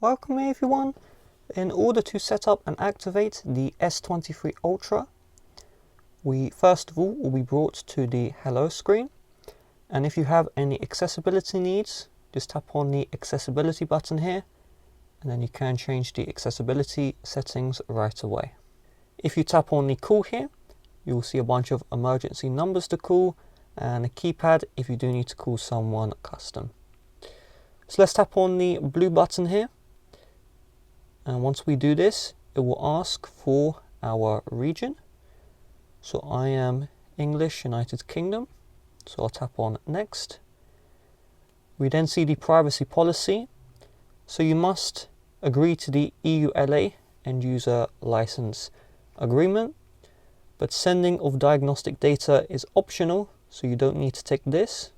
Welcome everyone. In order to set up and activate the S23 Ultra, we first of all will be brought to the Hello screen, and if you have any accessibility needs, just tap on the accessibility button here, and then you can change the accessibility settings right away. If you tap on the call here, you will see a bunch of emergency numbers to call and a keypad if you do need to call someone custom. So let's tap on the blue button here. And once we do this, it will ask for our region. So I am English United Kingdom, so I'll tap on next. We then see the privacy policy. So you must agree to the EULA end user license agreement, but sending of diagnostic data is optional, so you don't need to tick this.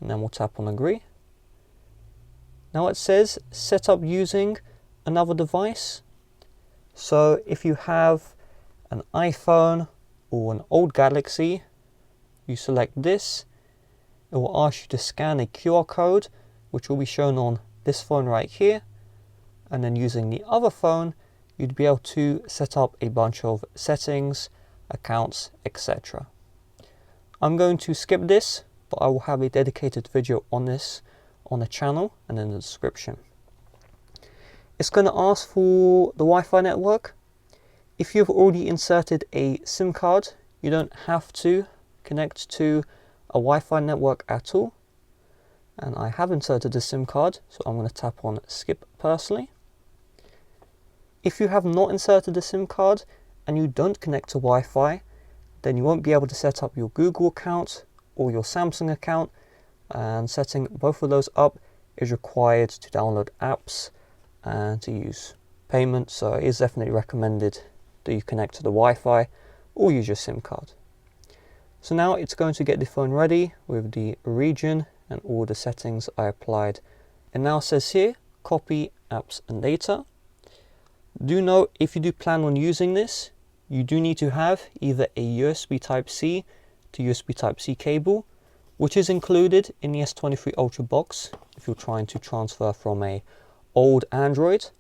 And then we'll tap on agree. Now it says set up using another device. So if you have an iPhone or an old Galaxy, you select this. It will ask you to scan a QR code, which will be shown on this phone right here. And then using the other phone, you'd be able to set up a bunch of settings, accounts, etc. I'm going to skip this, but I will have a dedicated video on this on the channel and in the description. It's going to ask for the Wi-Fi network. If you've already inserted a SIM card, you don't have to connect to a Wi-Fi network at all. And I have inserted a SIM card, so I'm going to tap on skip personally. If you have not inserted a SIM card and you don't connect to Wi-Fi, then you won't be able to set up your Google account or your Samsung account, and setting both of those up is required to download apps and to use payment, so it is definitely recommended that you connect to the Wi-Fi or use your SIM card. So now it's going to get the phone ready with the region and all the settings I applied. It now says here, copy apps and data. Do note, if you do plan on using this, you do need to have either a USB Type-C to USB Type-C cable, which is included in the S23 Ultra box if you're trying to transfer from a old Android.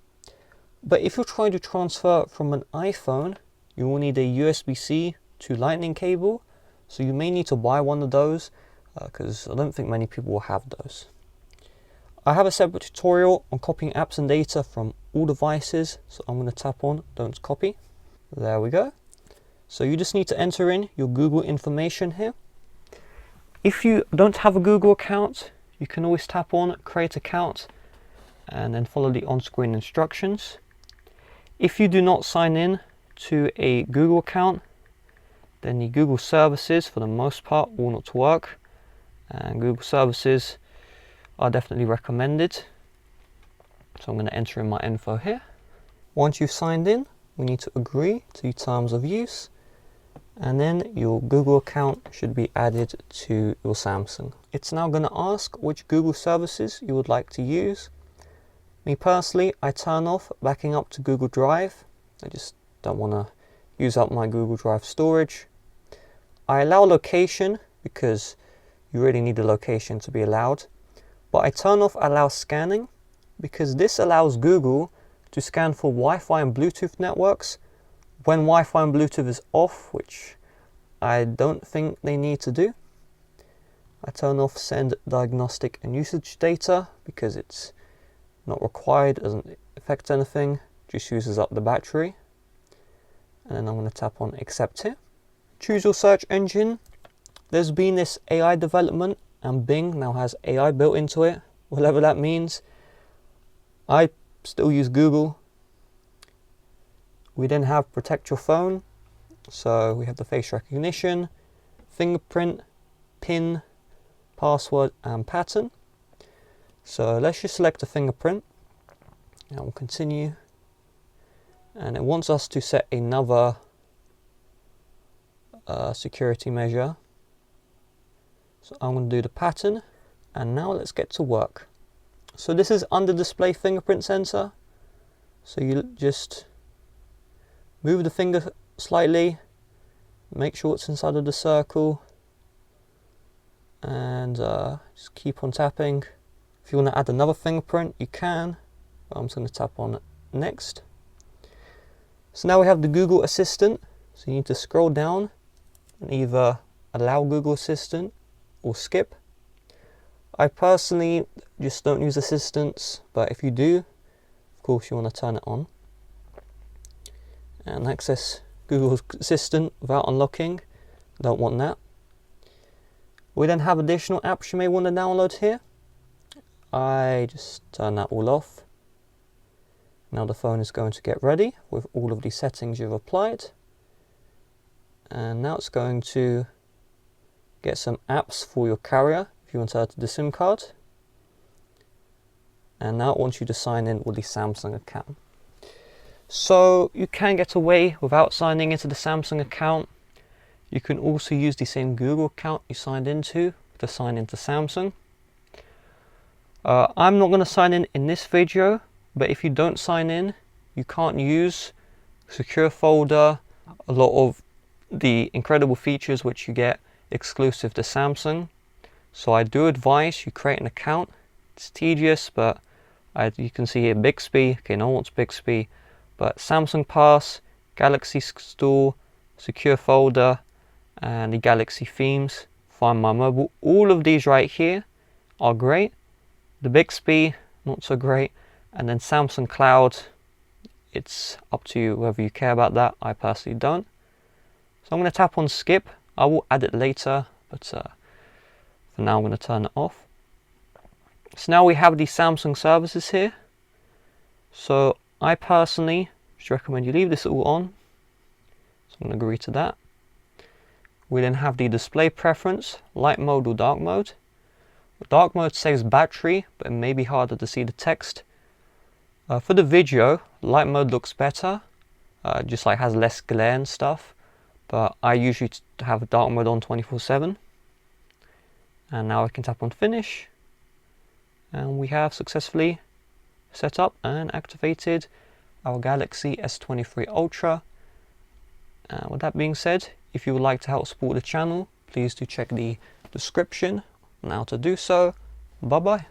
But if you're trying to transfer from an iPhone, you will need a USB-C to Lightning cable, so you may need to buy one of those because I don't think many people will have those. I have a separate tutorial on copying apps and data from all devices, so I'm going to tap on don't copy. There we go. So you just need to enter in your Google information here. If you don't have a Google account, you can always tap on create account and then follow the on-screen instructions. If you do not sign in to a Google account, then the Google services for the most part will not work, and Google services are definitely recommended. So I'm going to enter in my info here. Once you've signed in, we need to agree to terms of use, and then your Google account should be added to your Samsung. It's now going to ask which Google services you would like to use. Me personally, I turn off backing up to Google Drive. I just don't want to use up my Google Drive storage. I allow location because you really need the location to be allowed. But I turn off allow scanning because this allows Google to scan for Wi-Fi and Bluetooth networks when Wi-Fi and Bluetooth is off, which I don't think they need to do. I turn off send diagnostic and usage data because it's not required, doesn't affect anything, just uses up the battery. And then I'm going to tap on accept here. Choose your search engine. There's been this AI development and Bing now has AI built into it, whatever that means. I still use Google. We then have protect your phone. So we have the face recognition, fingerprint, PIN, password and pattern. So let's just select a fingerprint and we'll continue. And it wants us to set another security measure. So I'm going to do the pattern, and now let's get to work. So this is under display fingerprint sensor. So you just move the finger slightly, make sure it's inside of the circle, and just keep on tapping. If you want to add another fingerprint, you can. I'm just going to tap on next. So now we have the Google Assistant. So you need to scroll down and either allow Google Assistant or skip. I personally just don't use assistants, but if you do, of course you want to turn it on. And access Google Assistant without unlocking, don't want that. We then have additional apps you may want to download here. I just turn that all off. Now the phone is going to get ready with all of the settings you've applied. And now it's going to get some apps for your carrier if you want to add to the SIM card. And now it wants you to sign in with the Samsung account. So you can get away without signing into the Samsung account. You can also use the same Google account you signed into to sign into Samsung. I'm not going to sign in this video, but if you don't sign in, you can't use secure folder, a lot of the incredible features which you get exclusive to Samsung. So I do advise you create an account. It's tedious, but you can see here Bixby. Okay, no one wants Bixby, but Samsung Pass, Galaxy Store, secure folder, and the Galaxy themes, Find My Mobile. All of these right here are great. The Bixby, not so great. And then Samsung Cloud, it's up to you whether you care about that. I personally don't. So I'm going to tap on skip. I will add it later, but for now I'm going to turn it off. So now we have the Samsung services here. So I personally just recommend you leave this all on. So I'm going to agree to that. We then have the display preference, light mode or dark mode. Dark mode saves battery, but it may be harder to see the text. For the video, light mode looks better, just like has less glare and stuff. But I usually have dark mode on 24/7. And now I can tap on finish. And we have successfully set up and activated our Galaxy S23 Ultra. With that being said, if you would like to help support the channel, please do check the description on how to do so. Bye bye.